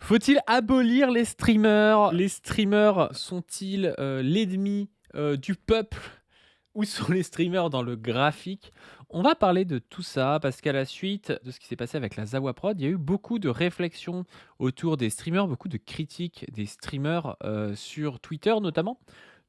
Faut-il abolir les streamers? Les streamers sont-ils l'ennemi du peuple? Où sont les streamers dans le graphique? On va parler de tout ça parce qu'à la suite de ce qui s'est passé avec la Zawa Prod, il y a eu beaucoup de réflexions autour des streamers, beaucoup de critiques des streamers sur Twitter notamment.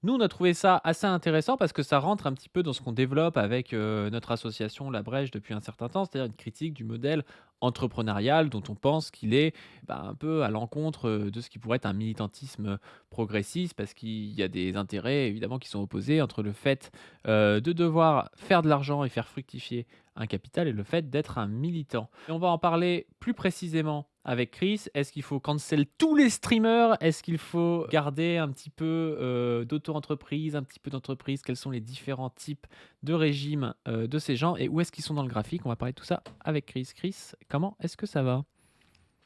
Nous, on a trouvé ça assez intéressant parce que ça rentre un petit peu dans ce qu'on développe avec notre association La Brèche depuis un certain temps, c'est-à-dire une critique du modèle entrepreneurial dont on pense qu'il est un peu à l'encontre de ce qui pourrait être un militantisme progressiste parce qu'il y a des intérêts évidemment qui sont opposés entre le fait de devoir faire de l'argent et faire fructifier un capital et le fait d'être un militant. Et on va en parler plus précisément avec Chris. Est-ce qu'il faut cancel tous les streamers? Est-ce qu'il faut garder un petit peu d'auto-entreprise, un petit peu d'entreprise? Quels sont les différents types de régimes de ces gens et où est-ce qu'ils sont dans le graphique? On va parler de tout ça avec Chris. Chris, comment est-ce que ça va?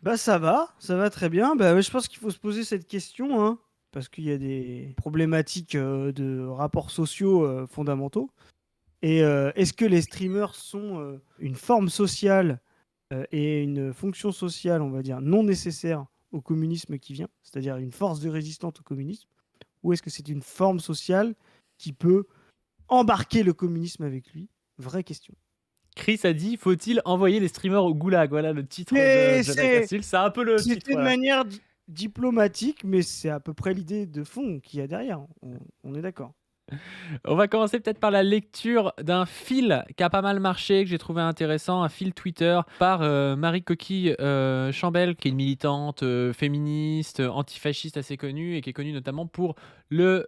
Bah ça va très bien. Bah, ouais, je pense qu'il faut se poser cette question, hein, parce qu'il y a des problématiques de rapports sociaux fondamentaux. Et est-ce que les streamers sont une forme sociale et une fonction sociale, on va dire, non nécessaire au communisme qui vient, c'est-à-dire une force de résistance au communisme, ou est-ce que c'est une forme sociale qui peut embarquer le communisme avec lui? Vraie question. Chris a dit: «Faut-il envoyer les streamers au goulag?» Voilà le titre Mais de la capsule. C'est un peu le c'est titre, une voilà. manière diplomatique, mais c'est à peu près l'idée de fond qu'il y a derrière. On est d'accord. On va commencer peut-être par la lecture d'un fil qui a pas mal marché, que j'ai trouvé intéressant, un fil Twitter par Marie Coquille Chambel, qui est une militante féministe, antifasciste assez connue et qui est connue notamment pour le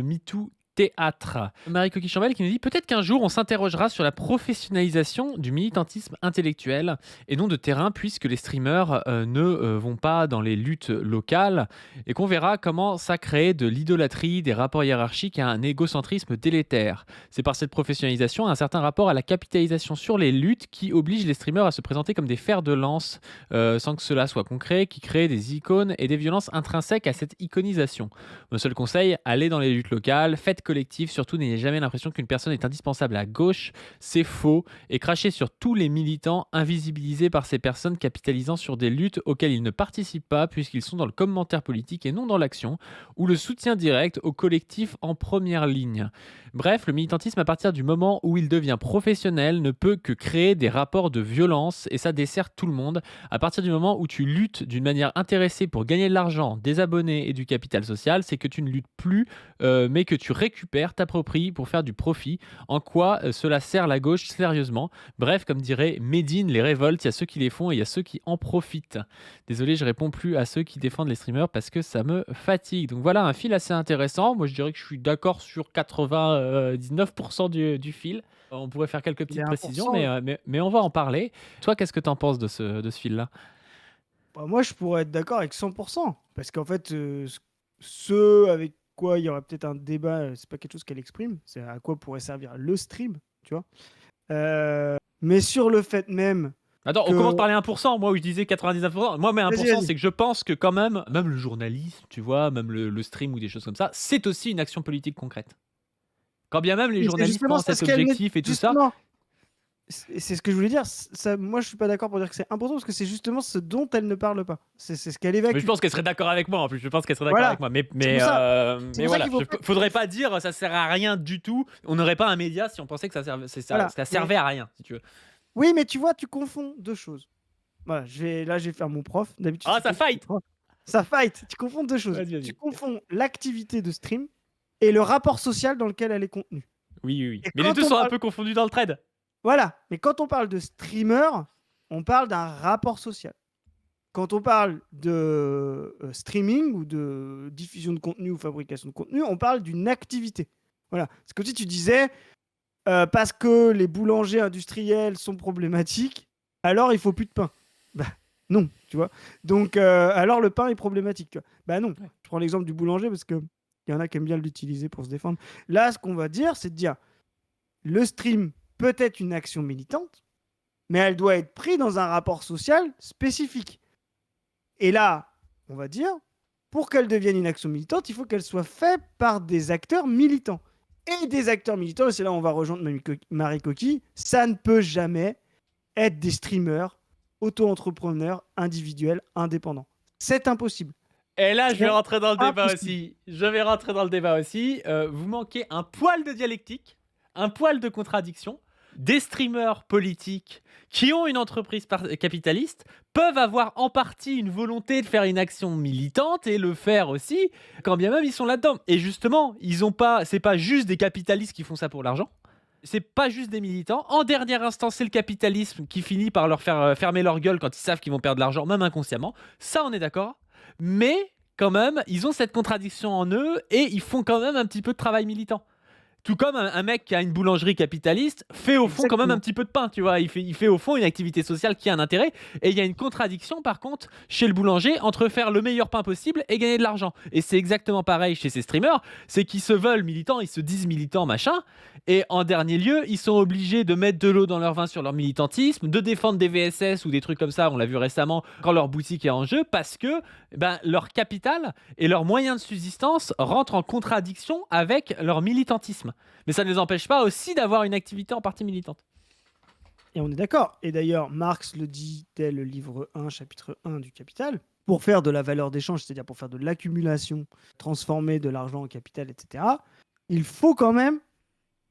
MeToo théâtre. Marie Coquille Chambel qui nous dit: peut-être qu'un jour on s'interrogera sur la professionnalisation du militantisme intellectuel et non de terrain, puisque les streamers ne vont pas dans les luttes locales, et qu'on verra comment ça crée de l'idolâtrie, des rapports hiérarchiques et un égocentrisme délétère. C'est par cette professionnalisation un certain rapport à la capitalisation sur les luttes qui oblige les streamers à se présenter comme des fers de lance sans que cela soit concret, qui crée des icônes et des violences intrinsèques à cette iconisation. Mon seul conseil, allez dans les luttes locales, faites collectif, surtout n'ayez jamais l'impression qu'une personne est indispensable à gauche, c'est faux, et crachez sur tous les militants invisibilisés par ces personnes capitalisant sur des luttes auxquelles ils ne participent pas puisqu'ils sont dans le commentaire politique et non dans l'action, ou le soutien direct au collectif en première ligne. Bref, le militantisme à partir du moment où il devient professionnel ne peut que créer des rapports de violence et ça dessert tout le monde. À partir du moment où tu luttes d'une manière intéressée pour gagner de l'argent, des abonnés et du capital social, c'est que tu ne luttes plus mais que tu récupères, t'appropries pour faire du profit. En quoi cela sert la gauche sérieusement? Bref, comme dirait Médine, les révoltes, il y a ceux qui les font et il y a ceux qui en profitent. Désolé, je réponds plus à ceux qui défendent les streamers parce que ça me fatigue. Donc voilà, un fil assez intéressant. Moi, je dirais que je suis d'accord sur 99% du fil. On pourrait faire quelques Il est petites précisions, 1%. mais on va en parler. Toi, qu'est-ce que tu en penses de ce fil-là? Bah, moi, je pourrais être d'accord avec 100%. Parce qu'en fait, ce avec quoi il y aurait peut-être un débat, c'est pas quelque chose qu'elle exprime, c'est à quoi pourrait servir le stream, tu vois. Mais sur le fait même Attends, on que. commence par les 1%. Moi, où je disais 99%. Moi, mais Vas-y, 1%, vas-y. c'est que je pense que quand même le journalisme, tu vois, même le stream ou des choses comme ça, c'est aussi une action politique concrète. Quand bien même les Mais c'est journalistes justement pensent ça être ce qu'elle met. objectifs et tout ça. Justement, c'est ce que je voulais dire. Ça, moi, je suis pas d'accord pour dire que c'est important parce que c'est justement ce dont elle ne parle pas. C'est ce qu'elle Mais je évacue. pense qu'elle serait d'accord avec moi en plus. Je pense qu'elle serait d'accord Voilà. avec moi. C'est pour ça. C'est Mais pour ça voilà, qu'il faut pas. faudrait pas dire ça sert à rien du tout. On n'aurait pas un média si on pensait que Voilà. ça Mais servait à rien, si tu veux. oui, mais tu vois, tu confonds deux choses. Voilà, là, je vais faire mon prof. D'habitude, Ah, c'est ça toi qui fais le fight. prof. Ça fight. Tu confonds deux choses. Vas-y, Tu vas-y. confonds l'activité de stream et le rapport social dans lequel elle est contenue. Oui, oui, oui. Et Mais les quand deux on sont un parle, peu confondus dans le trade. voilà. Mais quand on parle de streamer, on parle d'un rapport social. Quand on parle de streaming ou de diffusion de contenu ou fabrication de contenu, on parle d'une activité. Voilà. C'est comme si tu disais, parce que les boulangers industriels sont problématiques, alors il faut plus de pain. Bah non, tu vois. Donc alors le pain est problématique. Tu vois. Bah non. Ouais. Je prends l'exemple du boulanger parce que il y en a qui aiment bien l'utiliser pour se défendre. Là, ce qu'on va dire, c'est de dire le stream peut être une action militante, mais elle doit être prise dans un rapport social spécifique. Et là, on va dire, pour qu'elle devienne une action militante, il faut qu'elle soit faite par des acteurs militants. Et des acteurs militants, et c'est là où on va rejoindre Marie Coquille, ça ne peut jamais être des streamers, auto-entrepreneurs, individuels, indépendants. C'est impossible. Et là, je vais C'est rentrer dans le débat impossible. aussi. Je vais rentrer dans le débat aussi. Vous manquez un poil de dialectique, un poil de contradiction. Des streamers politiques qui ont une entreprise capitaliste peuvent avoir en partie une volonté de faire une action militante et le faire aussi, quand bien même ils sont là-dedans. Et justement, ils ont pas, c'est pas juste des capitalistes qui font ça pour l'argent. C'est pas juste des militants. En dernière instance, c'est le capitalisme qui finit par leur faire fermer leur gueule quand ils savent qu'ils vont perdre de l'argent, même inconsciemment. Ça, on est d'accord. Mais quand même, ils ont cette contradiction en eux et ils font quand même un petit peu de travail militant. Tout comme un mec qui a une boulangerie capitaliste fait au fond quand même un Exactement. petit peu de pain, tu vois. Il fait au fond une activité sociale qui a un intérêt. Et il y a une contradiction, par contre, chez le boulanger entre faire le meilleur pain possible et gagner de l'argent. Et c'est exactement pareil chez ces streamers. C'est qu'ils se veulent militants, ils se disent militants, machin. Et en dernier lieu, ils sont obligés de mettre de l'eau dans leur vin sur leur militantisme, de défendre des VSS ou des trucs comme ça. On l'a vu récemment quand leur boutique est en jeu parce que leur capital et leurs moyens de subsistance rentrent en contradiction avec leur militantisme. Mais ça ne les empêche pas aussi d'avoir une activité en partie militante. Et on est d'accord. Et d'ailleurs, Marx le dit dès le livre 1, chapitre 1 du Capital. Pour faire de la valeur d'échange, c'est-à-dire pour faire de l'accumulation, transformer de l'argent en capital, etc., il faut quand même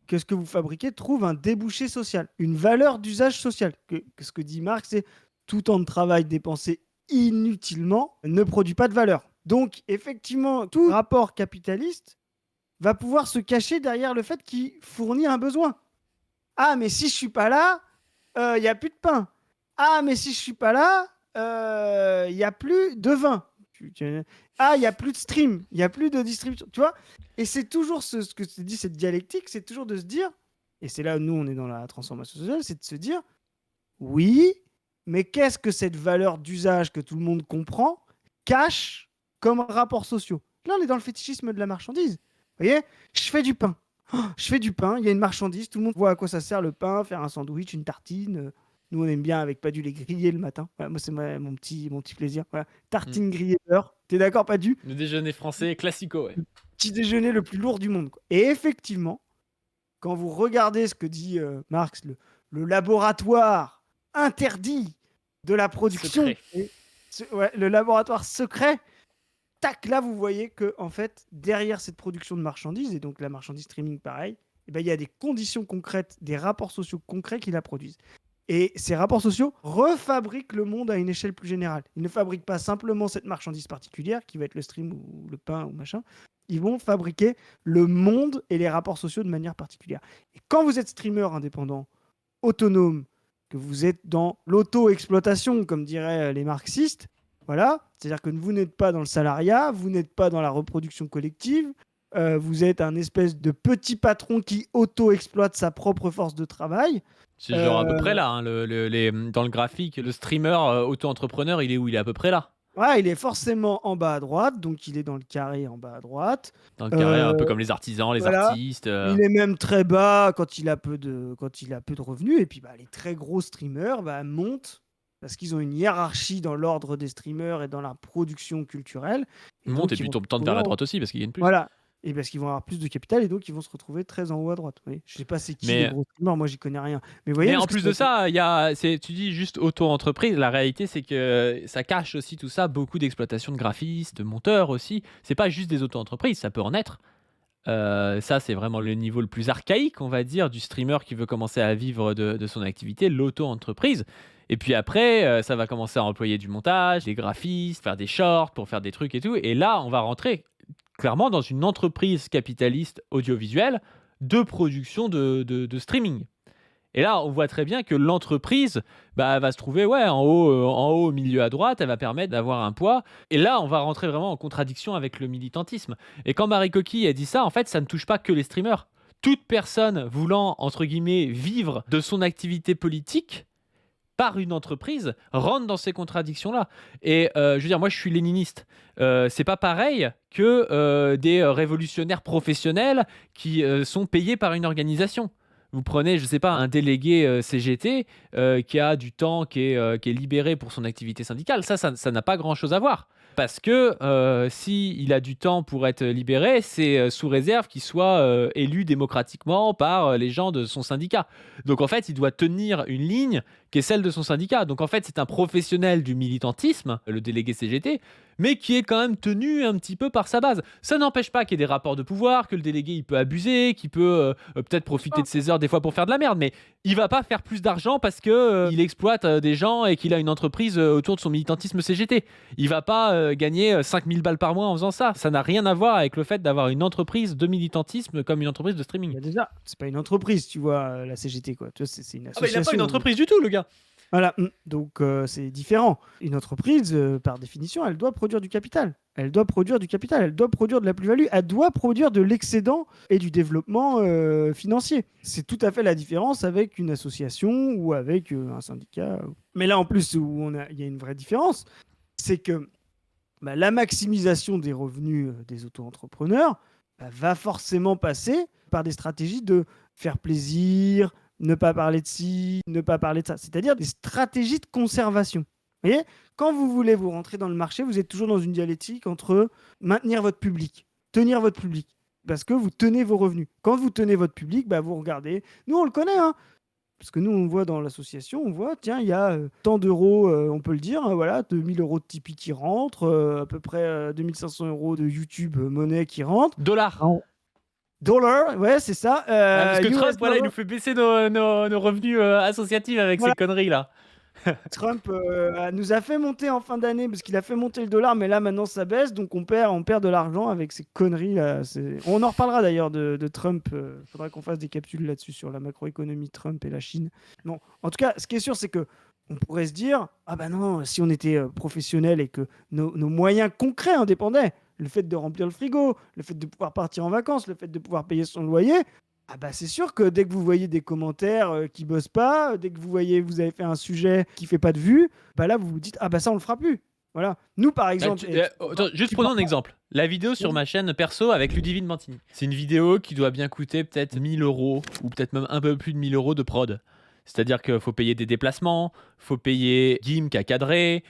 que ce que vous fabriquez trouve un débouché social, une valeur d'usage social. Que ce que dit Marx, c'est tout temps de travail dépensé inutilement ne produit pas de valeur. Donc, effectivement, tout rapport capitaliste va pouvoir se cacher derrière le fait qu'il fournit un besoin. Ah, mais si je suis pas là, il n'y a plus de pain. Ah, mais si je suis pas là, il n'y a plus de vin. Ah, il n'y a plus de stream, il n'y a plus de distribution. Tu vois. Et c'est toujours ce que tu dis, cette dialectique, c'est toujours de se dire, et c'est là où nous, on est dans la transformation sociale, c'est de se dire, oui, mais qu'est-ce que cette valeur d'usage que tout le monde comprend cache comme rapports sociaux? Là, on est dans le fétichisme de la marchandise. Vous voyez, je fais du pain. Oh, je fais du pain, il y a une marchandise, tout le monde voit à quoi ça sert le pain, faire un sandwich, une tartine. Nous, on aime bien avec pas du lait grillé le matin. Voilà, moi, c'est mon petit plaisir. Voilà. Tartine grillée beurre. T'es d'accord, pas du? Le déjeuner français classico, ouais. Petit déjeuner le plus lourd du monde, quoi. Et effectivement, quand vous regardez ce que dit Marx, le laboratoire interdit de la production, Secret. le laboratoire secret, tac, là, vous voyez que en fait, derrière cette production de marchandises, et donc la marchandise streaming, pareil, eh ben, il y a des conditions concrètes, des rapports sociaux concrets qui la produisent. Et ces rapports sociaux refabriquent le monde à une échelle plus générale. Ils ne fabriquent pas simplement cette marchandise particulière, qui va être le stream ou le pain ou machin. Ils vont fabriquer le monde et les rapports sociaux de manière particulière. Et quand vous êtes streamer indépendant, autonome, que vous êtes dans l'auto-exploitation, comme diraient les marxistes, voilà, c'est-à-dire que vous n'êtes pas dans le salariat, vous n'êtes pas dans la reproduction collective, vous êtes un espèce de petit patron qui auto-exploite sa propre force de travail. C'est genre à peu près là, hein, dans le graphique, le streamer auto-entrepreneur, il est où? Il est à peu près là. Ouais, il est forcément en bas à droite, donc il est dans le carré en bas à droite. Dans le carré, un peu comme les artisans, les Voilà. artistes. Il est même très bas quand il a peu de revenus. Et puis les très gros streamers montent parce qu'ils ont une hiérarchie dans l'ordre des streamers et dans la production culturelle. Ils montent et puis ils tendent vers la droite aussi parce qu'ils gagnent plus. Voilà. Et parce qu'ils vont avoir plus de capital et donc ils vont se retrouver très en haut à droite. Vous voyez, je sais pas c'est qui les gros streamers, moi j'y connais rien. Mais, vous voyez, mais en plus de ça, tu dis juste auto-entreprise. La réalité, c'est que ça cache aussi tout ça, beaucoup d'exploitation de graphistes, de monteurs aussi. C'est pas juste des auto-entreprises, ça peut en être. Ça, c'est vraiment le niveau le plus archaïque, on va dire, du streamer qui veut commencer à vivre de son activité, l'auto-entreprise. Et puis après, ça va commencer à employer du montage, des graphistes, faire des shorts pour faire des trucs et tout. Et là, on va rentrer clairement dans une entreprise capitaliste audiovisuelle de production de streaming. Et là, on voit très bien que l'entreprise va se trouver en haut, au milieu à droite, elle va permettre d'avoir un poids. Et là, on va rentrer vraiment en contradiction avec le militantisme. Et quand Marie Coquille a dit ça, en fait, ça ne touche pas que les streamers. Toute personne voulant, entre guillemets, vivre de son activité politique par une entreprise rentre dans ces contradictions-là. Et je veux dire, moi, je suis léniniste. C'est pas pareil que des révolutionnaires professionnels qui sont payés par une organisation. Vous prenez, je sais pas, un délégué CGT qui a du temps, qui est libéré pour son activité syndicale. Ça n'a pas grand-chose à voir. Parce que s'il a du temps pour être libéré, c'est sous réserve qu'il soit élu démocratiquement par les gens de son syndicat. Donc en fait, il doit tenir une ligne qui est celle de son syndicat. Donc en fait, c'est un professionnel du militantisme, le délégué CGT, mais qui est quand même tenu un petit peu par sa base. Ça n'empêche pas qu'il y ait des rapports de pouvoir, que le délégué il peut abuser, qu'il peut peut-être profiter de ses heures des fois pour faire de la merde, mais il va pas faire plus d'argent parce que il exploite des gens et qu'il a une entreprise autour de son militantisme CGT. Il va pas gagner 5000 balles par mois en faisant ça. Ça n'a rien à voir avec le fait d'avoir une entreprise de militantisme comme une entreprise de streaming. Bah déjà, c'est pas une entreprise, tu vois, la CGT, quoi. Tu vois, c'est une Ah bah il a pas association. une entreprise du tout, le gars. Voilà, donc c'est différent. Une entreprise, par définition, elle doit produire du capital. Elle doit produire du capital, elle doit produire de la plus-value, elle doit produire de l'excédent et du développement financier. C'est tout à fait la différence avec une association ou avec un syndicat. Mais là, en plus, où il y a une vraie différence, c'est que la maximisation des revenus des auto-entrepreneurs va forcément passer par des stratégies de faire plaisir, ne pas parler de ci, ne pas parler de ça. C'est-à-dire des stratégies de conservation. Vous voyez, quand vous voulez vous rentrer dans le marché, vous êtes toujours dans une dialectique entre maintenir votre public, tenir votre public, parce que vous tenez vos revenus. Quand vous tenez votre public, vous regardez. Nous, on le connaît, hein. Parce que nous, on voit dans l'association, on voit, tiens, il y a tant d'euros, on peut le dire, hein, voilà, 2000 euros de Tipeee qui rentrent, à peu près 2500 euros de YouTube monnaie qui rentrent. Dollars. Dollar, ouais, c'est ça. Parce que US Trump, voilà, il dollar. nous fait baisser nos revenus associatifs avec Voilà. ces conneries là. Trump nous a fait monter en fin d'année parce qu'il a fait monter le dollar, mais là maintenant ça baisse, donc on perd de l'argent avec ces conneries là. On en reparlera d'ailleurs de Trump. Faudra qu'on fasse des capsules là-dessus sur la macroéconomie de Trump et la Chine. Non, en tout cas, ce qui est sûr, c'est que on pourrait se dire ah bah non, si on était professionnel et que nos moyens concrets en dépendaient, le fait de remplir le frigo, le fait de pouvoir partir en vacances, le fait de pouvoir payer son loyer. Ah bah c'est sûr que dès que vous voyez des commentaires qui bossent pas, dès que vous avez fait un sujet qui fait pas de vues, là vous vous dites ah bah ça on le fera plus. Voilà. Nous par exemple. Attends, juste prenons un exemple. La vidéo sur ma chaîne perso avec Ludivine Bantini. C'est une vidéo qui doit bien coûter peut-être 1000 euros ou peut-être même un peu plus de 1000 euros de prod. C'est-à-dire qu'il faut payer des déplacements, faut payer Guim qui a cadré,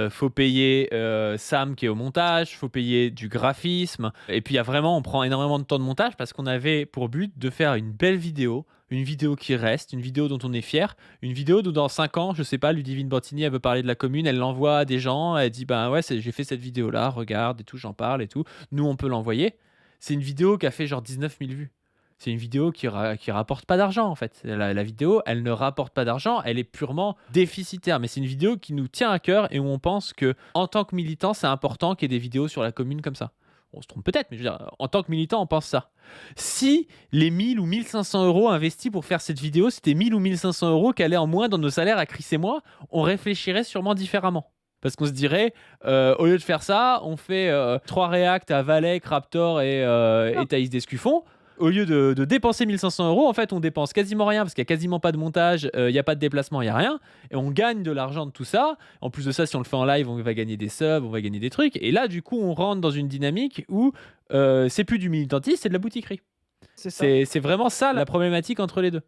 faut payer Sam qui est au montage, faut payer du graphisme. Et puis on prend énormément de temps de montage parce qu'on avait pour but de faire une belle vidéo, une vidéo qui reste, une vidéo dont on est fier, une vidéo dont dans 5 ans, je sais pas, Ludivine Bantini, elle veut parler de la commune, elle l'envoie à des gens, elle dit ouais, j'ai fait cette vidéo-là, regarde et tout, j'en parle et tout. Nous, on peut l'envoyer. C'est une vidéo qui a fait genre 19 000 vues. C'est une vidéo qui rapporte pas d'argent en fait. La vidéo, elle ne rapporte pas d'argent, elle est purement déficitaire. Mais c'est une vidéo qui nous tient à cœur et où on pense que en tant que militant, c'est important qu'il y ait des vidéos sur la commune comme ça. On se trompe peut-être, mais je veux dire, en tant que militant, on pense ça. Si les 1000 ou 1500 euros investis pour faire cette vidéo, c'était 1000 ou 1500 euros qui allaient en moins dans nos salaires à Chris et moi, on réfléchirait sûrement différemment. Parce qu'on se dirait, au lieu de faire ça, on fait 3 React à Valek, Raptor et Thaïs Descuffon. Au lieu de dépenser 1500 euros, en fait, on dépense quasiment rien parce qu'il n'y a quasiment pas de montage, il n'y a pas de déplacement, il n'y a rien. Et on gagne de l'argent de tout ça. En plus de ça, si on le fait en live, on va gagner des subs, on va gagner des trucs. Et là, du coup, on rentre dans une dynamique où c'est plus du militantisme, c'est de la boutiquerie. C'est vraiment ça la problématique entre les deux.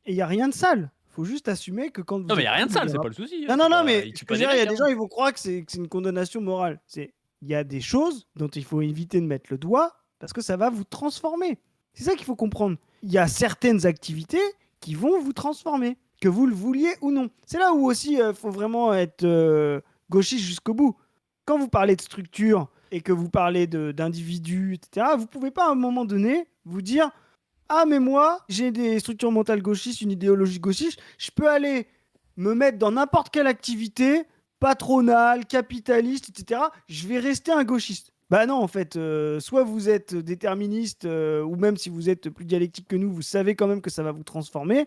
Et il n'y a rien de sale. Faut juste assumer que quand vous. Non, mais il n'y a rien de sale, c'est pas le souci. Non, mais ce que je veux dire, il y a des gens, ils vont croire que c'est une condamnation morale. Il y a des choses dont il faut éviter de mettre le doigt parce que ça va vous transformer. C'est ça qu'il faut comprendre. Il y a certaines activités qui vont vous transformer, que vous le vouliez ou non. C'est là où aussi il faut vraiment être gauchiste jusqu'au bout. Quand vous parlez de structure et que vous parlez d'individus, etc., vous ne pouvez pas à un moment donné vous dire « Ah, mais moi, j'ai des structures mentales gauchistes, une idéologie gauchiste, je peux aller me mettre dans n'importe quelle activité, patronale, capitaliste, etc., je vais rester un gauchiste. » Bah non, en fait, soit vous êtes déterministe, ou même si vous êtes plus dialectique que nous, vous savez quand même que ça va vous transformer.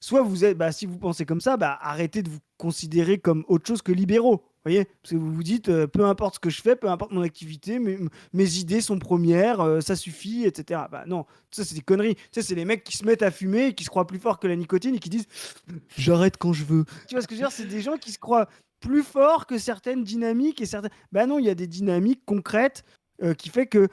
Soit vous êtes, si vous pensez comme ça, arrêtez de vous considérer comme autre chose que libéraux. Vous voyez, parce que vous vous dites, peu importe ce que je fais, peu importe mon activité, mes idées sont premières, ça suffit, etc. Non, ça c'est des conneries. Ça c'est les mecs qui se mettent à fumer, et qui se croient plus forts que la nicotine et qui disent, j'arrête quand je veux. Tu vois ce que je veux dire? C'est des gens qui se croient plus forts que certaines dynamiques et certaines. Non, il y a des dynamiques concrètes qui fait que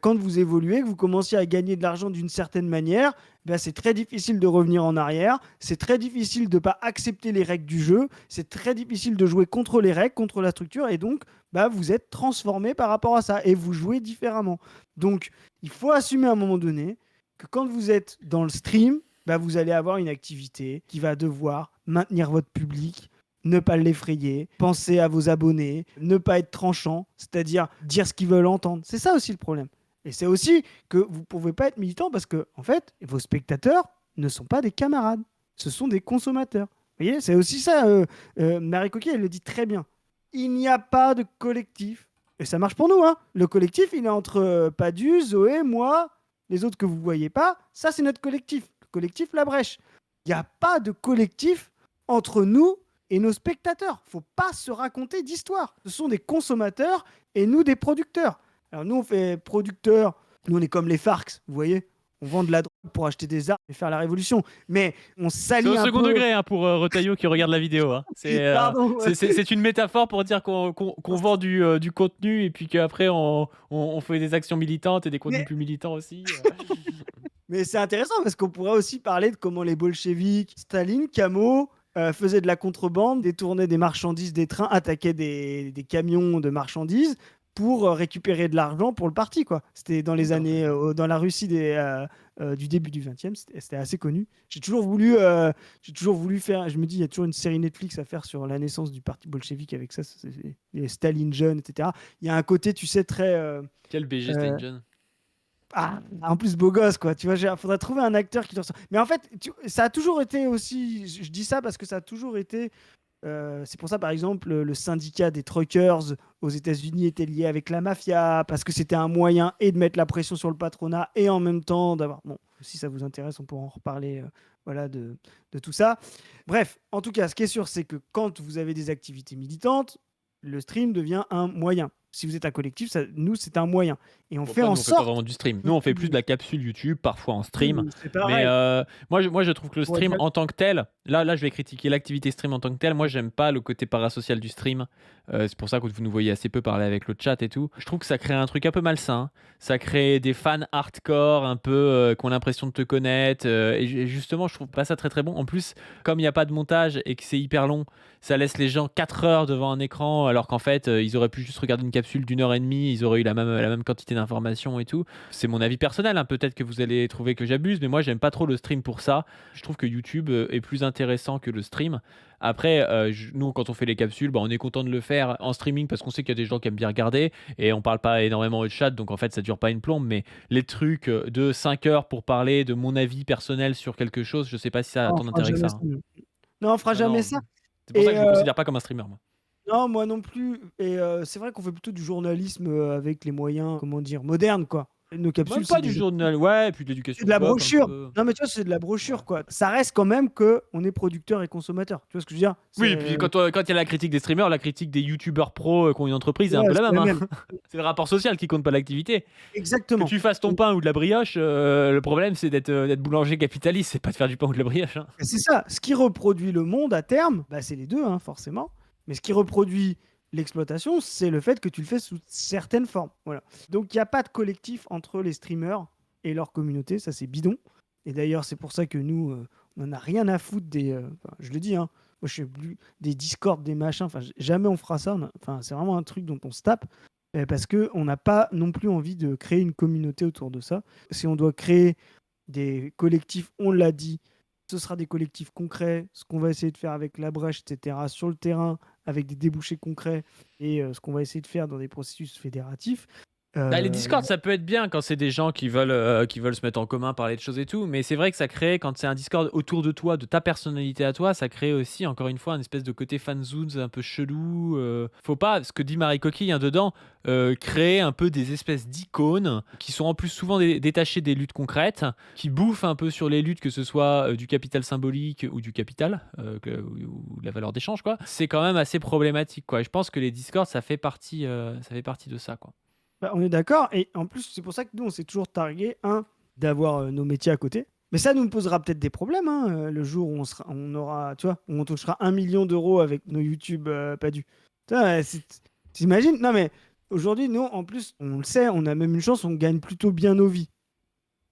quand vous évoluez, que vous commencez à gagner de l'argent d'une certaine manière, c'est très difficile de revenir en arrière, c'est très difficile de ne pas accepter les règles du jeu, c'est très difficile de jouer contre les règles, contre la structure, et donc vous êtes transformé par rapport à ça, et vous jouez différemment. Donc, il faut assumer à un moment donné que quand vous êtes dans le stream, vous allez avoir une activité qui va devoir maintenir votre public, ne pas l'effrayer, penser à vos abonnés, ne pas être tranchant, c'est-à-dire dire ce qu'ils veulent entendre. C'est ça aussi le problème. Et c'est aussi que vous ne pouvez pas être militant parce que, en fait, vos spectateurs ne sont pas des camarades, ce sont des consommateurs. Vous voyez, c'est aussi ça. Marie Coquet, elle le dit très bien. Il n'y a pas de collectif. Et ça marche pour nous, hein. Le collectif, il est entre Padu, Zoé, moi, les autres que vous ne voyez pas. Ça, c'est notre collectif. Le collectif La Brèche. Il n'y a pas de collectif entre nous et nos spectateurs. Faut pas se raconter d'histoire. Ce sont des consommateurs et nous des producteurs. Alors nous, on fait producteurs. Nous, on est comme les Farcs, vous voyez. On vend de la drogue pour acheter des armes et faire la révolution. Mais on C'est salit au un second peu... degré hein, pour Retailleau qui regarde la vidéo. Hein. Pardon. C'est une métaphore pour dire qu'on vend du contenu et puis qu'après on fait des actions militantes et des contenus Mais- plus militants aussi. Mais c'est intéressant parce qu'on pourrait aussi parler de comment les bolcheviks, Staline, Camo, faisaient de la contrebande, détournaient des marchandises des trains, attaquaient des camions de marchandises pour récupérer de l'argent pour le parti, quoi. C'était dans les années, dans la Russie du début du 20e, c'était assez connu. J'ai toujours voulu faire, je me dis, il y a toujours une série Netflix à faire sur la naissance du parti bolchevique avec ça, les Staline jeunes, etc. Il y a un côté, tu sais, très... Quel BG euh, Staline John. en plus beau gosse quoi, tu vois, il faudrait trouver un acteur qui te ressemble. Mais en fait, ça a toujours été aussi, je dis ça parce que ça a toujours été, c'est pour ça par exemple le syndicat des truckers aux États-Unis était lié avec la mafia parce que c'était un moyen et de mettre la pression sur le patronat et en même temps d'avoir, bon, si ça vous intéresse, on pourra en reparler, voilà, de tout ça. Bref, en tout cas, ce qui est sûr, c'est que quand vous avez des activités militantes, le stream devient un moyen. Si vous êtes un collectif, nous, c'est un moyen. Et on Bon, fait après, en nous on fait pas sorte vraiment du stream. Nous on fait plus de la capsule YouTube, parfois en stream. c'est Mais pareil. moi je trouve que le Pour stream être- en tant que tel, là je vais critiquer l'activité stream en tant que tel. Moi j'aime pas le côté parasocial du stream. C'est pour ça que vous nous voyez assez peu parler avec le chat et tout. Je trouve que ça crée un truc un peu malsain. Ça crée des fans hardcore un peu qui ont l'impression de te connaître. Et justement je trouve pas ça très très bon. En plus, comme il n'y a pas de montage et que c'est hyper long, ça laisse les gens 4 heures devant un écran alors qu'en fait ils auraient pu juste regarder une capsule d'1 heure et demie, ils auraient eu la même quantité d'informations et tout. C'est mon avis personnel, hein. Peut-être que vous allez trouver que j'abuse, mais moi j'aime pas trop le stream pour ça. Je trouve que YouTube est plus intéressant que le stream. Après, nous quand on fait les capsules, on est content de le faire en streaming parce qu'on sait qu'il y a des gens qui aiment bien regarder et on parle pas énormément au chat, donc en fait ça dure pas une plombe. Mais les trucs de 5 heures pour parler de mon avis personnel sur quelque chose, je sais pas si ça a Non, on tant fera d'intérêt que ça. jamais ça. Non, on fera Non, jamais non. ça. C'est pour ça Et que je me considère pas comme un streamer, moi. non, moi non plus. Et c'est vrai qu'on fait plutôt du journalisme avec les moyens, comment dire, modernes, quoi. Nos capsules, Même pas du journal, ouais, et puis de c'est l'éducation de la pop un brochure. peu. Non, mais tu vois, c'est de la brochure, Ouais. quoi. Ça reste quand même que on est producteur et consommateur. Tu vois ce que je veux dire? Oui, et puis quand il y a la critique des streamers, la critique des youtubeurs pro qui ont une entreprise, c'est un Ouais, peu la c'est même. la Hein. même. C'est le rapport social qui compte, pas l'activité. Que Exactement. tu fasses ton pain ou de la brioche, le problème c'est d'être boulanger capitaliste, c'est pas de faire du pain ou de la brioche. Hein. Et c'est ça. Ce qui reproduit le monde à terme, bah, c'est les deux, hein, forcément. Mais ce qui reproduit l'exploitation, c'est le fait que tu le fais sous certaines formes. Voilà. Donc il n'y a pas de collectif entre les streamers et leur communauté. Ça, c'est bidon. Et d'ailleurs, c'est pour ça que nous, on n'en a rien à foutre des. Enfin, je le dis, hein. Moi, je suis plus des Discord, des machins. Enfin, jamais on fera ça. Enfin, c'est vraiment un truc dont on se tape. Parce qu'on n'a pas non plus envie de créer une communauté autour de ça. Si on doit créer des collectifs, on l'a dit, ce sera des collectifs concrets, ce qu'on va essayer de faire avec la brèche, etc., sur le terrain, avec des débouchés concrets, et ce qu'on va essayer de faire dans des processus fédératifs. Les Discord, ça peut être bien quand c'est des gens qui veulent se mettre en commun, parler de choses et tout, mais c'est vrai que ça crée, quand c'est un Discord autour de toi, de ta personnalité à toi, ça crée aussi, encore une fois, une espèce de côté fanzoons un peu chelou. Faut pas, ce que dit Marie Coquille dedans, créer un peu des espèces d'icônes qui sont en plus souvent détachées des luttes concrètes, qui bouffent un peu sur les luttes, que ce soit du capital symbolique ou du capital, ou de la valeur d'échange, quoi. C'est quand même assez problématique, quoi. Et je pense que les Discords, ça fait partie de ça, quoi. Bah, on est d'accord, et en plus, c'est pour ça que nous, on s'est toujours targué, d'avoir nos métiers à côté. Mais ça nous posera peut-être des problèmes, le jour où on aura, tu vois, où on touchera 1 million d'euros avec nos YouTube pas dû. T'imagines? Non, mais aujourd'hui, nous, en plus, on le sait, on a même une chance, on gagne plutôt bien nos vies.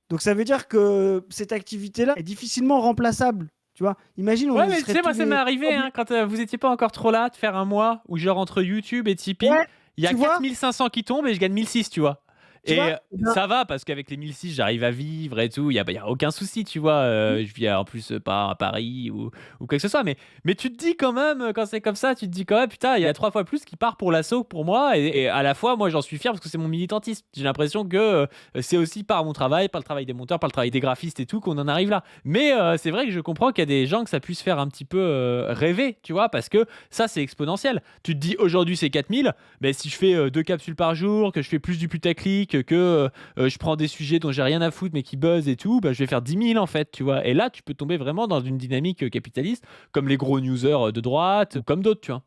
Donc ça veut dire que cette activité-là est difficilement remplaçable. Tu vois, imagine, Ouais, mais tu sais, moi, ça m'est arrivé, hein, quand vous étiez pas encore trop là, de faire un mois où, genre, entre YouTube et Tipeee, Ouais, il y a tu vois 4500 qui tombent et je gagne 1006, tu vois. tu Et vois? Eh ben, ça va parce qu'avec les 1006, j'arrive à vivre et tout. Il y a aucun souci, tu vois? Je vis en plus, pas à Paris ou quoi que ce soit. Mais tu te dis quand même, quand c'est comme ça, tu te dis quand même: «Putain, il y a 3 fois plus qui part pour l'assaut que pour moi» et à la fois, moi, j'en suis fier parce que c'est mon militantisme. J'ai l'impression que, c'est aussi par mon travail, par le travail des monteurs, par le travail des graphistes et tout qu'on en arrive là. Mais c'est vrai que je comprends qu'il y a des gens que ça puisse faire un petit peu, rêver, tu vois? Parce que ça, c'est exponentiel. Tu te dis: «Aujourd'hui, c'est 4000, mais si je fais 2 capsules par jour, que je fais plus du putaclic, que je prends des sujets dont j'ai rien à foutre mais qui buzzent et tout, bah, je vais faire 10 000 en fait, tu vois. Et là, tu peux tomber vraiment dans une dynamique capitaliste, comme les gros newsers de droite, ou comme d'autres, tu vois.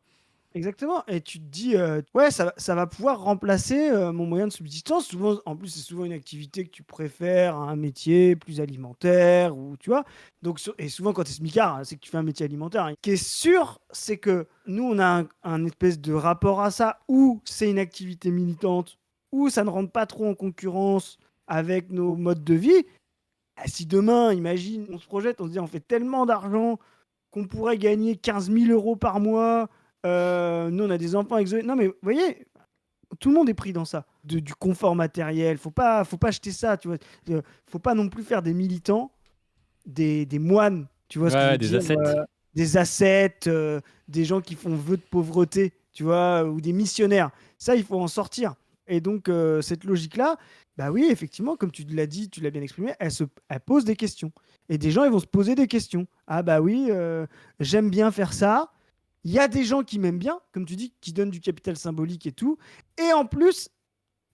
exactement, et tu te dis, ouais, ça va pouvoir remplacer, mon moyen de subsistance. Souvent, en plus, c'est souvent une activité que tu préfères à un métier plus alimentaire, ou tu vois? Donc et souvent quand tu es smicard, c'est que tu fais un métier alimentaire, hein. Ce qui est sûr, c'est que nous, on a un espèce de rapport à ça, où c'est une activité militante, où ça ne rentre pas trop en concurrence avec nos modes de vie. Ah, si demain, imagine, on se projette, on se dit: «On fait tellement d'argent qu'on pourrait gagner 15 000 € par mois, nous, on a des enfants exo», non, mais vous voyez, tout le monde est pris dans ça, du confort matériel. Faut pas acheter ça, tu vois? Faut pas non plus faire des militants, des moines, tu vois ce que je Ouais, veux des dire? assets. Des ascètes, des gens qui font vœu de pauvreté, tu vois? Ou des missionnaires. Ça, il faut en sortir, et donc cette logique-là, bah oui, effectivement, comme tu l'as dit, tu l'as bien exprimé, elle pose des questions, et des gens, ils vont se poser des questions. «Ah bah oui, j'aime bien faire ça». Il y a des gens qui m'aiment bien, comme tu dis, qui donnent du capital symbolique et tout, et en plus,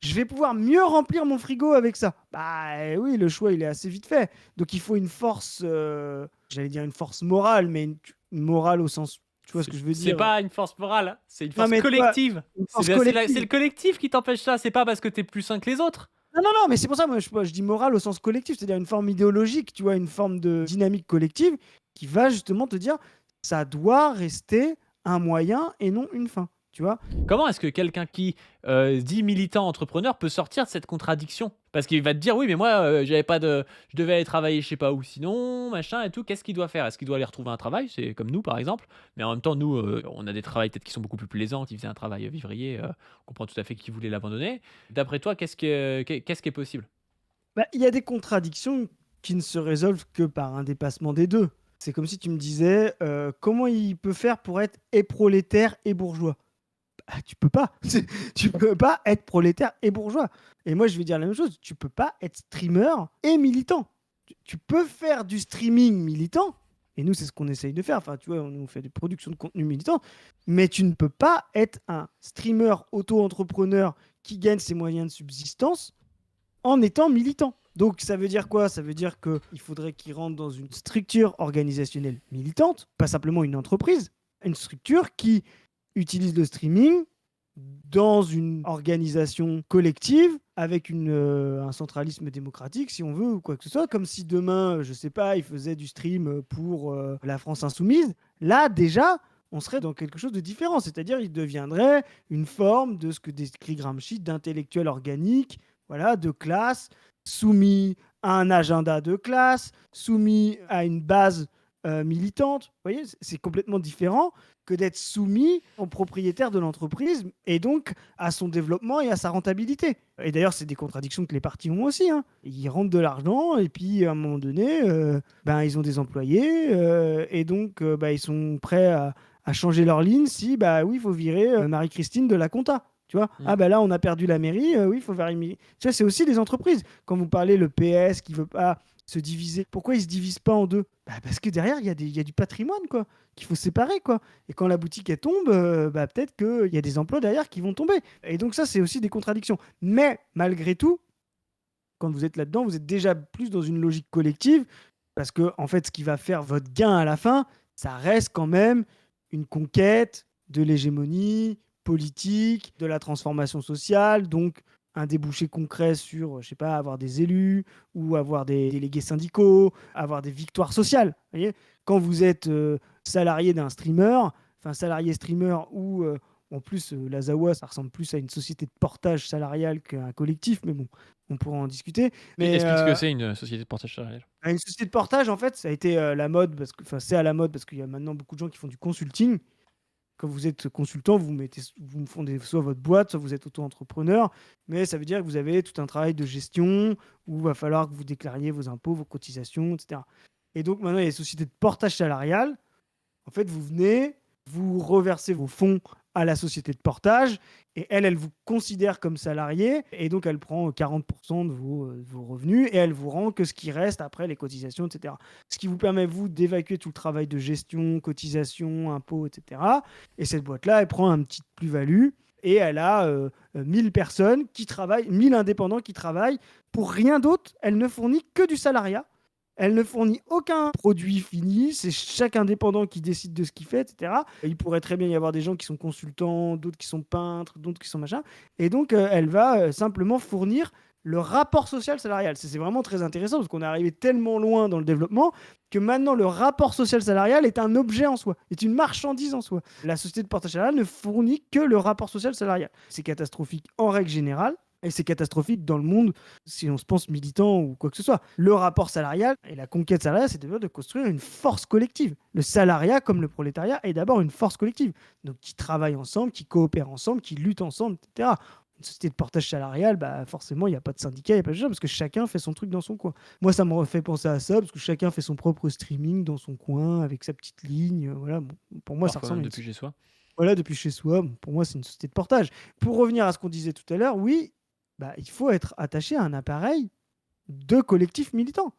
je vais pouvoir mieux remplir mon frigo avec ça. Bah oui, le choix, il est assez vite fait. Donc il faut une force, j'allais dire une force morale, mais une morale au sens, tu vois ce que je veux C'est dire? pas une force morale, hein, c'est une Non, force mais tu vois, collective. une C'est force c'est collective. le collectif qui t'empêche ça, c'est pas parce que t'es plus sain que les autres. Non, non, non, mais c'est pour ça, moi, je dis morale au sens collectif, c'est-à-dire une forme idéologique, tu vois, une forme de dynamique collective qui va justement te dire, ça doit rester un moyen et non une fin, tu vois? Comment est-ce que quelqu'un qui dit militant entrepreneur peut sortir de cette contradiction? Parce qu'il va te dire: «Oui, mais moi, j'avais pas de je devais aller travailler je sais pas où sinon, machin et tout». Qu'est-ce qu'il doit faire? Est-ce qu'il doit aller retrouver un travail? C'est comme nous, par exemple. Mais en même temps, nous, on a des travails peut-être qui sont beaucoup plus plaisants. Qui faisaient un travail, vivrier, on comprend tout à fait qu'il voulait l'abandonner. D'après toi, qu'est-ce qui est possible? Bah, il y a des contradictions qui ne se résolvent que par un dépassement des 2. C'est comme si tu me disais, comment il peut faire pour être et prolétaire et bourgeois? Bah, tu peux pas. Tu peux pas être prolétaire et bourgeois, et moi, je vais dire la même chose, tu peux pas être streamer et militant. Tu peux faire du streaming militant, et nous, c'est ce qu'on essaye de faire. Enfin, tu vois, on fait des productions de contenu militant, mais tu ne peux pas être un streamer auto-entrepreneur qui gagne ses moyens de subsistance en étant militant. Donc ça veut dire quoi? Ça veut dire qu'il faudrait qu'il rentre dans une structure organisationnelle militante, pas simplement une entreprise, une structure qui utilise le streaming dans une organisation collective avec un centralisme démocratique, si on veut, ou quoi que ce soit, comme si demain, je sais pas, il faisait du stream pour la France insoumise. Là, déjà, on serait dans quelque chose de différent, c'est-à-dire il deviendrait une forme de ce que décrit Gramsci d'intellectuel organique, voilà, de classe, soumis à un agenda de classe, soumis à une base militante. Vous voyez, c'est complètement différent que d'être soumis au propriétaire de l'entreprise, et donc à son développement et à sa rentabilité. Et d'ailleurs, c'est des contradictions que les partis ont aussi, hein. Ils rentrent de l'argent, et puis à un moment donné, ben, ils ont des employés, et donc bah, ils sont prêts à changer leur ligne si, bah oui, il faut virer Marie-Christine de la compta. Tu vois, Mmh. ah ben là, on a perdu la mairie, oui, il faut faire une. Tu vois, c'est aussi des entreprises. Quand vous parlez le PS qui veut pas se diviser, pourquoi ils se divisent pas en deux? Bah, parce que derrière, il y a du patrimoine, quoi, qu'il faut séparer, quoi. Et quand la boutique elle tombe, bah, peut-être qu'il y a des emplois derrière qui vont tomber. Et donc ça, c'est aussi des contradictions. Mais malgré tout, quand vous êtes là-dedans, vous êtes déjà plus dans une logique collective, parce que en fait, ce qui va faire votre gain à la fin, ça reste quand même une conquête de l'hégémonie politique, de la transformation sociale, donc un débouché concret sur, je sais pas, avoir des élus ou avoir des délégués syndicaux, avoir des victoires sociales. Vous voyez, quand vous êtes salarié d'un streamer, enfin salarié streamer, ou en plus la Zawa, ça ressemble plus à une société de portage salarial qu'à un collectif, mais bon, on pourra en discuter. Mais Explique ce que c'est une société de portage salarial. une société de portage, en fait, ça a été la mode, parce que, enfin, c'est à la mode parce qu'il y a maintenant beaucoup de gens qui font du consulting. Quand vous êtes consultant, vous fondez soit votre boîte, soit vous êtes auto-entrepreneur, mais ça veut dire que vous avez tout un travail de gestion où il va falloir que vous déclariez vos impôts, vos cotisations, etc. Et donc maintenant, il y a les sociétés de portage salarial. En fait, vous venez, vous reversez vos fonds à la société de portage et elle vous considère comme salarié et donc elle prend 40% de vos revenus et elle vous rend que ce qui reste après les cotisations, etc. Ce qui vous permet, vous, d'évacuer tout le travail de gestion, cotisation, impôts, etc. Et cette boîte-là, elle prend un petit plus-value et elle a 1000 personnes qui travaillent, 1000 indépendants qui travaillent pour rien d'autre. Elle ne fournit que du salariat. Elle ne fournit aucun produit fini, c'est chaque indépendant qui décide de ce qu'il fait, etc. Et il pourrait très bien y avoir des gens qui sont consultants, d'autres qui sont peintres, d'autres qui sont machin. Et donc, elle va simplement fournir le rapport social salarial. C'est vraiment très intéressant parce qu'on est arrivé tellement loin dans le développement que maintenant, le rapport social salarial est un objet en soi, est une marchandise en soi. La société de portage salarial ne fournit que le rapport social salarial. C'est catastrophique en règle générale. Et c'est catastrophique dans le monde si on se pense militant ou quoi que ce soit. Le rapport salarial et la conquête salariale, c'est de construire une force collective. Le salariat, comme le prolétariat, est d'abord une force collective. Donc qui travaillent ensemble, qui coopèrent ensemble, qui luttent ensemble, etc. Une société de portage salarial, bah forcément, il n'y a pas de syndicat, il n'y a pas de chose, parce que chacun fait son truc dans son coin. Moi, ça me fait penser à ça, parce que chacun fait son propre streaming dans son coin, avec sa petite ligne. Voilà, bon, pour moi, ça Parfois ressemble même à une depuis chez soi. voilà, depuis chez soi, bon, pour moi, c'est une société de portage. Pour revenir à ce qu'on disait tout à l'heure, oui, bah, il faut être attaché à un appareil de collectif militant.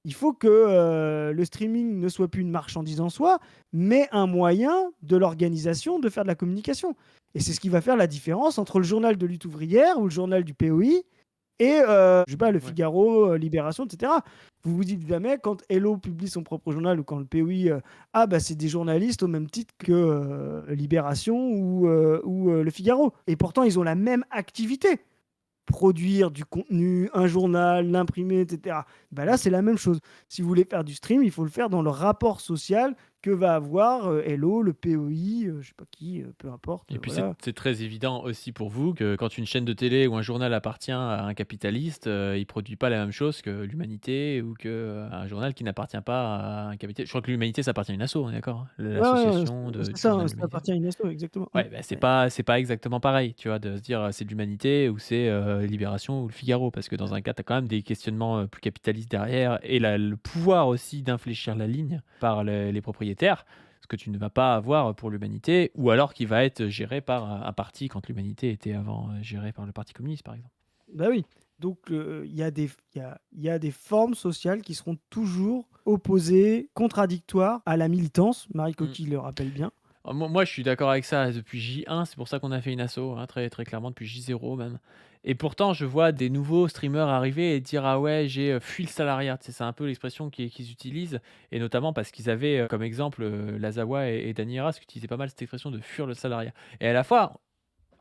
Il faut que le streaming ne soit plus une marchandise en soi, mais un moyen de l'organisation de faire de la communication. Et c'est ce qui va faire la différence entre le journal de lutte ouvrière ou le journal du POI et je sais pas, le Ouais. Figaro, Libération, etc. Vous vous dites jamais, quand Hello publie son propre journal ou quand le POI, ah bah c'est des journalistes au même titre que Libération ou le Figaro. Et pourtant, ils ont la même activité. Produire du contenu, un journal, l'imprimer, etc. Bah là, c'est la même chose. Si vous voulez faire du stream, il faut le faire dans le rapport social que va avoir Hello, le POI, je sais pas qui, peu importe. Et puis Voilà. c'est très évident aussi pour vous que quand une chaîne de télé ou un journal appartient à un capitaliste, il produit pas la même chose que l'Humanité ou que, un journal qui n'appartient pas à un capitaliste. Je crois que l'Humanité, ça appartient à une asso, on est d'accord, hein? Ouais, ouais, L'association c'est du ça, journal hein, de ça l'Humanité. appartient à une asso, exactement. Ouais, bah, Ouais. c'est pas exactement pareil, tu vois? De se dire, c'est de l'Humanité ou c'est, Libération ou Le Figaro. Parce que dans un cas, tu as quand même des questionnements, plus capitalistes derrière et le pouvoir aussi d'infléchir la ligne par les propriétaires, ce que tu ne vas pas avoir pour l'Humanité ou alors qui va être géré par un parti quand l'Humanité était avant, gérée par le Parti communiste, par exemple. Bah oui. Donc, il y a des formes sociales qui seront toujours opposées, contradictoires à la militance. Marie Mmh. Coquille le rappelle bien. Moi, je suis d'accord avec ça depuis J1, c'est pour ça qu'on a fait une asso, hein, très, très clairement depuis J0 même. Et pourtant, je vois des nouveaux streamers arriver et dire: «Ah ouais, j'ai, fui le salariat». Tu sais, c'est un peu l'expression qu'ils utilisent et notamment parce qu'ils avaient, comme exemple, Lazawa et Dany Ras qui utilisaient pas mal cette expression de fuir le salariat et à la fois,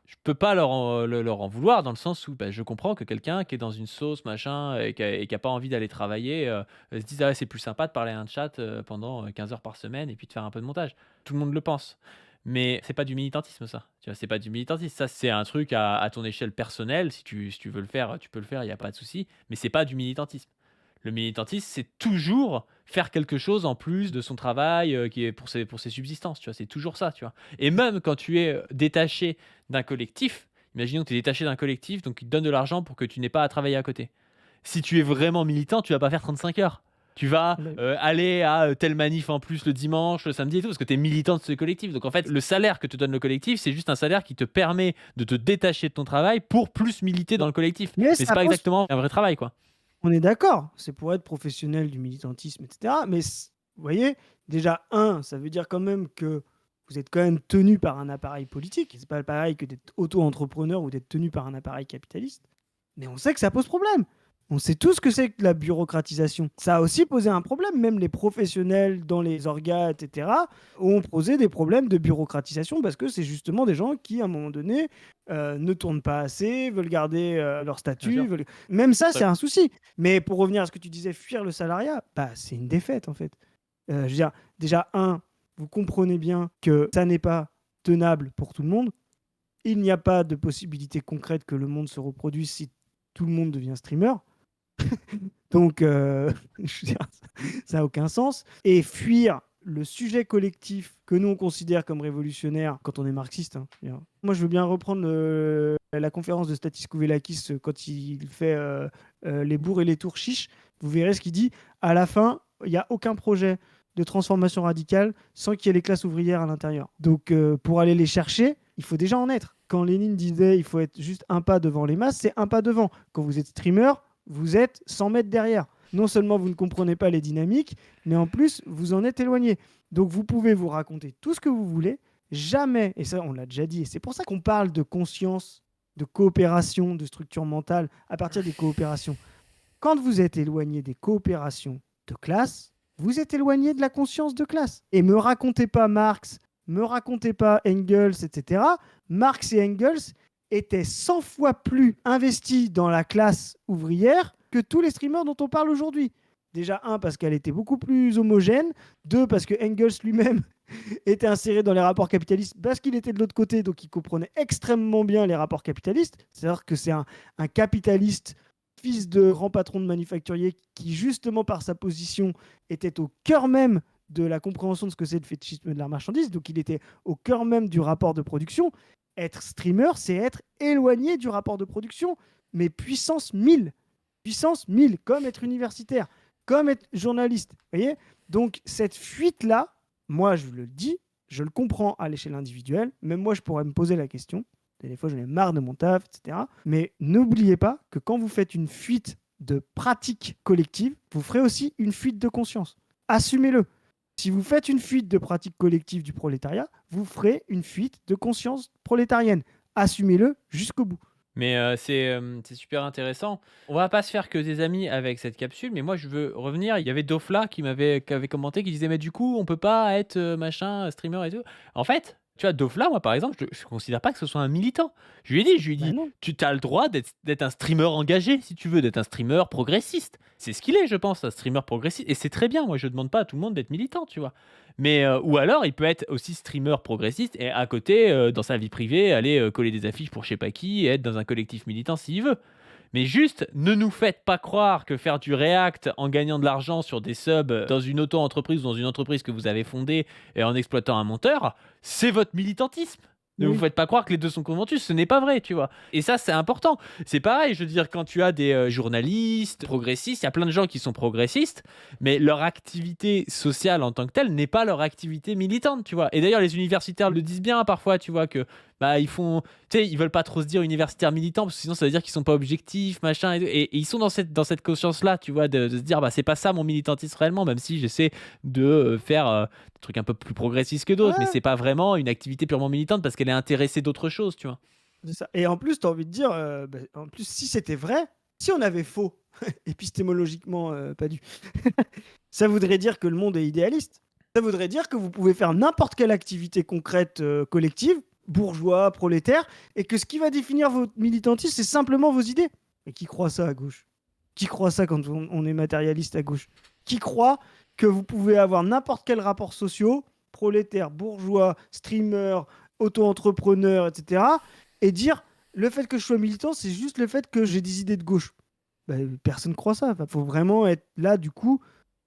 je peux pas leur en vouloir dans le sens où, bah, je comprends que quelqu'un qui est dans une sauce machin et qui a pas envie d'aller travailler, se dise: «Ah ouais, c'est plus sympa de parler à un chat, pendant, 15 heures par semaine et puis de faire un peu de montage». Tout le monde le pense. Mais c'est pas du militantisme ça, tu vois? C'est pas du militantisme. Ça, c'est un truc à ton échelle personnelle. Si tu veux le faire, tu peux le faire, il y a pas de souci, mais c'est pas du militantisme. Le militantisme, c'est toujours faire quelque chose en plus de son travail, qui est pour ses subsistances, tu vois? C'est toujours ça, tu vois? Et même quand tu es, détaché d'un collectif, imaginons que tu es détaché d'un collectif, donc ils te donnent de l'argent pour que tu n'aies pas à travailler à côté. Si tu es vraiment militant, tu vas pas faire 35 heures. Tu vas, Ouais. aller à, telle manif en plus le dimanche, le samedi et tout, parce que tu es militant de ce collectif. Donc en fait, le salaire que te donne le collectif, c'est juste un salaire qui te permet de te détacher de ton travail pour plus militer dans le collectif. Mais Mais c'est ça pas pose exactement un vrai travail, quoi. On est d'accord, c'est pour être professionnel du militantisme, etc. Mais vous voyez, déjà, ça veut dire quand même que vous êtes quand même tenu par un appareil politique. C'est pas pareil que d'être auto-entrepreneur ou d'être tenu par un appareil capitaliste. Mais on sait que ça pose problème. On sait tous ce que c'est que la bureaucratisation. Ça a aussi posé un problème. Même les professionnels dans les orgas, etc., ont posé des problèmes de bureaucratisation parce que c'est justement des gens qui, à un moment donné, ne tournent pas assez, veulent garder leur Bien statut. sûr. Même ça, Ouais. c'est un souci. Mais pour revenir à ce que tu disais, fuir le salariat, bah, c'est une défaite, en fait. Je veux dire, déjà, vous comprenez bien que ça n'est pas tenable pour tout le monde. Il n'y a pas de possibilité concrète que le monde se reproduise si tout le monde devient streamer. Donc, je veux dire, ça n'a aucun sens. Et fuir le sujet collectif que nous on considère comme révolutionnaire quand on est marxiste, hein, moi je veux bien reprendre la conférence de Stathis Kouvelakis quand il fait les bourgs et les tours chiches. Vous verrez ce qu'il dit. À la fin, il n'y a aucun projet de transformation radicale sans qu'il y ait les classes ouvrières à l'intérieur. Donc pour aller les chercher, il faut déjà en être. Quand Lénine disait il faut être juste un pas devant les masses, c'est un pas devant. Quand vous êtes streamer, vous êtes 100 mètres derrière. Non seulement vous ne comprenez pas les dynamiques, mais en plus vous en êtes éloigné. Donc vous pouvez vous raconter tout ce que vous voulez, jamais, et ça on l'a déjà dit, et c'est pour ça qu'on parle de conscience, de coopération, de structure mentale à partir des coopérations. Quand vous êtes éloigné des coopérations de classe, vous êtes éloigné de la conscience de classe. Et me racontez pas Marx, me racontez pas Engels, etc. Marx et Engels étaient 100 fois plus investis dans la classe ouvrière que tous les streamers dont on parle aujourd'hui. Déjà, un, parce qu'elle était beaucoup plus homogène. Deux, parce que Engels lui-même était inséré dans les rapports capitalistes parce qu'il était de l'autre côté, donc il comprenait extrêmement bien les rapports capitalistes. C'est-à-dire que c'est un capitaliste, fils de grand patron de manufacturier, qui justement par sa position était au cœur même de la compréhension de ce que c'est le fétichisme de la marchandise. Donc il était au cœur même du rapport de production. Être streamer, c'est être éloigné du rapport de production, mais puissance 1000. Puissance 1000, comme être universitaire, comme être journaliste. Vous voyez? Donc cette fuite-là, moi je le dis, je le comprends à l'échelle individuelle. Même moi, je pourrais me poser la question. Des fois, j'en ai marre de mon taf, etc. Mais n'oubliez pas que quand vous faites une fuite de pratique collective, vous ferez aussi une fuite de conscience. Assumez-le. Si vous faites une fuite de pratique collective du prolétariat, vous ferez une fuite de conscience prolétarienne. Assumez-le jusqu'au bout. Mais c'est super intéressant. On va pas se faire que des amis avec cette capsule, mais moi je veux revenir. Il y avait Dofla qui avait commenté, qui disait mais du coup on peut pas être machin streamer et tout. En fait, tu vois Dofla, moi par exemple, je considère pas que ce soit un militant. Je lui ai Ben dit, non. tu as le droit d'être un streamer engagé si tu veux, d'être un streamer progressiste. C'est ce qu'il est, je pense, un streamer progressiste, et c'est très bien. Moi je demande pas à tout le monde d'être militant, tu vois. Mais ou alors il peut être aussi streamer progressiste et à côté, dans sa vie privée, aller coller des affiches pour je sais pas qui et être dans un collectif militant s'il veut. Mais juste, ne nous faites pas croire que faire du React en gagnant de l'argent sur des subs dans une auto-entreprise ou dans une entreprise que vous avez fondée et en exploitant un monteur, c'est votre militantisme. Ne vous Oui. faites pas croire que les deux sont conventus, ce n'est pas vrai, tu vois. Et ça, c'est important. C'est pareil, je veux dire, quand tu as des journalistes progressistes, il y a plein de gens qui sont progressistes, mais leur activité sociale en tant que telle n'est pas leur activité militante, tu vois. Et d'ailleurs, les universitaires le disent bien parfois, tu vois, que bah ils font, tu sais, ils veulent pas trop se dire universitaires militants parce que sinon ça veut dire qu'ils sont pas objectifs, machin, et ils sont dans cette conscience-là, tu vois, de se dire bah c'est pas ça mon militantisme réellement, même si j'essaie de faire des trucs un peu plus progressistes que d'autres, mais Ouais, c'est pas vraiment une activité purement militante parce qu'elle est intéressée d'autres choses, tu vois. c'est ça. Et en plus, tu as envie de dire, en plus, si c'était vrai, si on avait faux, épistémologiquement pas du, ça voudrait dire que le monde est idéaliste. Ça voudrait dire que vous pouvez faire n'importe quelle activité concrète collective, bourgeois, prolétaire, et que ce qui va définir votre militantisme, c'est simplement vos idées. Et qui croit ça à gauche? Qui croit ça quand on est matérialiste à gauche? Qui croit que vous pouvez avoir n'importe quel rapport social, prolétaire, bourgeois, streamer, auto-entrepreneur, etc., et dire le fait que je sois militant, c'est juste le fait que j'ai des idées de gauche? Personne ne croit ça. Il faut vraiment être là, du coup,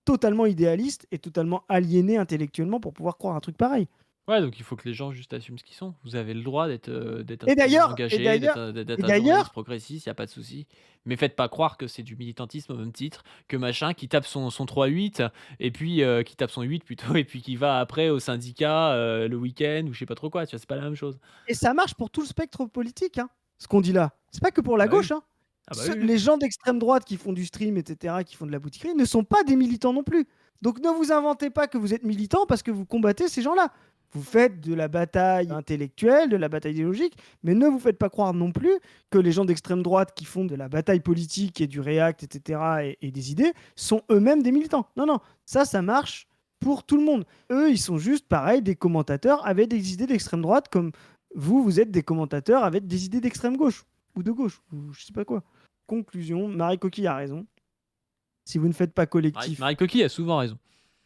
totalement idéaliste et totalement aliéné intellectuellement pour pouvoir croire un truc pareil. Ouais, donc il faut que les gens juste assument ce qu'ils sont. Vous avez le droit d'être un Et streamer d'ailleurs, et engagé, d'ailleurs, d'être et un journaliste d'ailleurs, progressiste, il n'y a pas de souci. Mais faites pas croire que c'est du militantisme au même titre que machin qui tape son 3-8 et puis qui tape son 8 plutôt et puis qui va après au syndicat le week-end ou je sais pas trop quoi, tu vois, c'est pas la même chose. et ça marche pour tout le spectre politique, hein, ce qu'on dit là. C'est pas que pour la Bah oui. gauche, hein. Ah bah oui, oui. Les gens d'extrême droite qui font du stream, etc., qui font de la boutiquerie, ne sont pas des militants non plus. Donc ne vous inventez pas que vous êtes militant parce que vous combattez ces gens-là. Vous faites de la bataille intellectuelle, de la bataille idéologique, mais ne vous faites pas croire non plus que les gens d'extrême droite qui font de la bataille politique et du React, etc., et des idées, sont eux-mêmes des militants. Non, non, ça marche pour tout le monde. Eux, ils sont juste, pareil, des commentateurs avec des idées d'extrême droite, comme vous êtes des commentateurs avec des idées d'extrême gauche, ou de gauche, ou je sais pas quoi. Conclusion, Marie Coquille a raison. Si vous ne faites pas collectif, Marie Coquille a souvent raison.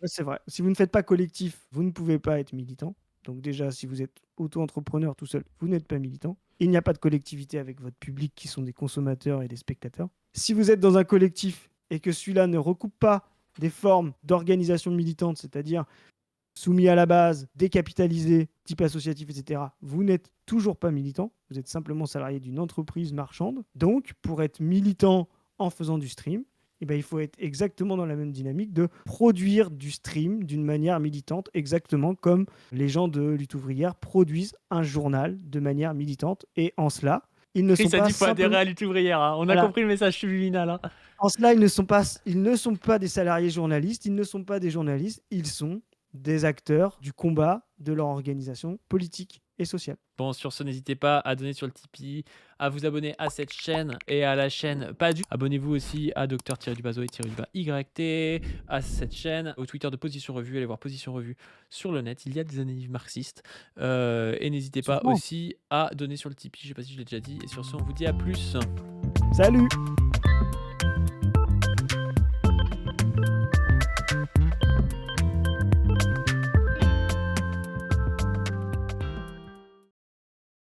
ouais, c'est vrai. Si vous ne faites pas collectif, vous ne pouvez pas être militant. Donc déjà, si vous êtes auto-entrepreneur tout seul, vous n'êtes pas militant. Il n'y a pas de collectivité avec votre public qui sont des consommateurs et des spectateurs. Si vous êtes dans un collectif et que celui-là ne recoupe pas des formes d'organisation militante, c'est-à-dire soumis à la base, décapitalisé, type associatif, etc., vous n'êtes toujours pas militant. Vous êtes simplement salarié d'une entreprise marchande. Donc, pour être militant en faisant du stream, eh ben, il faut être exactement dans la même dynamique de produire du stream d'une manière militante, exactement comme les gens de lutte ouvrière produisent un journal de manière militante. Et en cela, ils ne Chris sont a pas dit faut adhérer simplement... à lutte ouvrière. Hein. On a Voilà. compris le message subliminal. Hein. En cela, ils ne sont pas des salariés journalistes, ils ne sont pas des journalistes, ils sont des acteurs du combat de leur organisation politique et sociale. Bon, sur ce, n'hésitez pas à donner sur le Tipeee, à vous abonner à cette chaîne et à la chaîne Pas du. Abonnez-vous aussi à Dr-YT, à cette chaîne, au Twitter de Position Revue. Allez voir Position Revue sur le net. Il y a des analyses marxistes. Et n'hésitez pas Sûrement. aussi à donner sur le Tipeee. Je sais pas si je l'ai déjà dit. Et sur ce, on vous dit à plus. Salut!